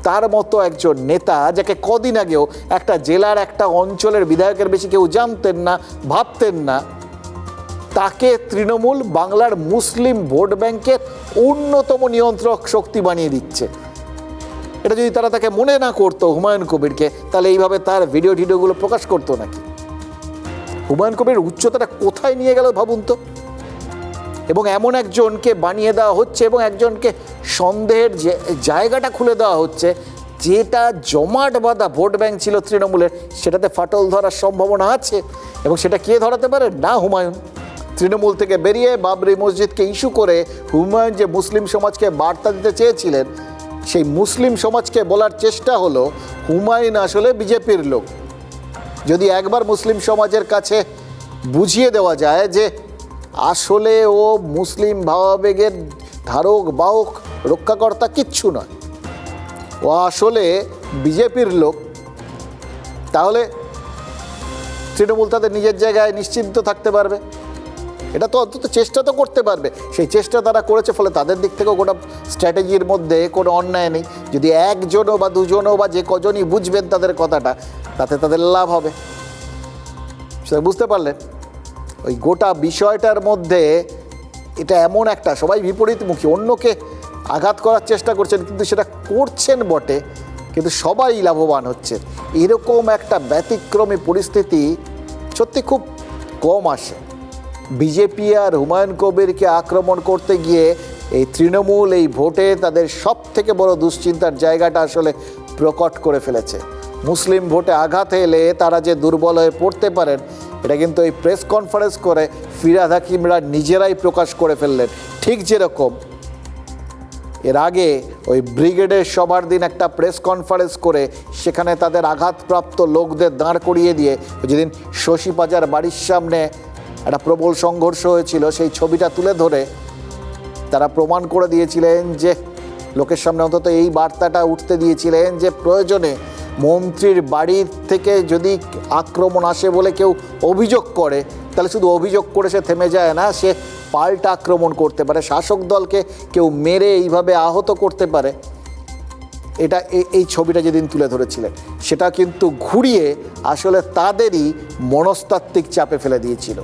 তার মতো একজন নেতা, যাকে কদিন আগেও একটা জেলার একটা অঞ্চলের বিধায়কের বেশি কেউ জানতেন না, ভাবতেন না, তাকে তৃণমূল বাংলার মুসলিম ভোট ব্যাংকের অন্যতম নিয়ন্ত্রক শক্তি বানিয়ে দিচ্ছে। এটা যদি তারা তাকে মনে না করতো হুমায়ুন কবিরকে, তাহলে এইভাবে তার ভিডিওগুলো প্রকাশ করতো নাকি? হুমায়ুন কবির উচ্চতাটা কোথায় নিয়ে গেল ভাবুন তো। এবং এমন একজনকে বানিয়ে দেওয়া হচ্ছে এবং একজনকে সন্দেহের জায়গাটা খুলে দেওয়া হচ্ছে, যেটা জমাট বাঁধা ভোট ব্যাংক ছিল তৃণমূলের, সেটাতে ফাটল ধরার সম্ভাবনা আছে। এবং সেটা কে ধরাতে পারে? না হুমায়ুন। তৃণমূল থেকে বেরিয়ে বাবরি মসজিদকে ইস্যু করে হুমায়ুন যে মুসলিম সমাজকে বার্তা দিতে চেয়েছিলেন, সেই মুসলিম সমাজকে বলার চেষ্টা হলো হুমায়ুন আসলে বিজেপির লোক। যদি একবার মুসলিম সমাজের কাছে বুঝিয়ে দেওয়া যায় যে আসলে ও মুসলিম ভাবাবেগের ধারক বাহক রক্ষাকর্তা কিচ্ছু নয়, ও আসলে বিজেপির লোক, তাহলে তৃণমূল তাদের নিজের জায়গায় নিশ্চিন্ত থাকতে পারবে। এটা তো অন্তত চেষ্টা তো করতে পারবে। সেই চেষ্টা তারা করেছে, ফলে তাদের দিক থেকেও গোটা স্ট্র্যাটেজির মধ্যে কোনো অন্যায় নেই। যদি একজনও বা দুজনও বা যে কজনই বুঝবেন তাদের কথাটা, তাতে তাদের লাভ হবে। সেটা বুঝতে পারলেন? ওই গোটা বিষয়টার মধ্যে এটা এমন একটা, সবাই বিপরীতমুখী, অন্যকে আঘাত করার চেষ্টা করছেন, কিন্তু সেটা করছেন বটে, কিন্তু সবাই লাভবান হচ্ছেন। এরকম একটা ব্যতিক্রমী পরিস্থিতি সত্যি খুব কম আসে। বিজেপি আর হুমায়ুন কবিরকে আক্রমণ করতে গিয়ে এই তৃণমূল এই ভোটে তাদের সব থেকে বড় দুশ্চিন্তার জায়গাটা আসলে প্রকট করে ফেলেছে। মুসলিম ভোটে আঘাত এলে তারা যে দুর্বল হয়ে পড়তে পারেন, এটা কিন্তু এই প্রেস কনফারেন্স করে ফিরহাদ হাকিমরা নিজেরাই প্রকাশ করে ফেললেন। ঠিক যেরকম এর আগে ওই ব্রিগেডের সভার দিন একটা প্রেস কনফারেন্স করে সেখানে তাদের আঘাতপ্রাপ্ত লোকদের দাঁড় করিয়ে দিয়ে, যেদিন শশী পাজার বাড়ির সামনে একটা প্রবল সংঘর্ষ হয়েছিল, সেই ছবিটা তুলে ধরে তারা প্রমাণ করে দিয়েছিলেন যে, লোকের সামনে অন্তত এই বার্তাটা উঠতে দিয়েছিলেন যে প্রয়োজনে মন্ত্রীর বাড়ির থেকে যদি আক্রমণ আসে বলে কেউ অভিযোগ করে, তাহলে শুধু অভিযোগ করে সে থেমে যায় না, সে পাল্টা আক্রমণ করতে পারে, শাসক দলকে কেউ মেরে এইভাবে আহত করতে পারে। এটা এই ছবিটা যেদিন তুলে ধরেছিলেন, সেটা কিন্তু ঘুরিয়ে আসলে তাদেরই মনস্তাত্ত্বিক চাপে ফেলে দিয়েছিল।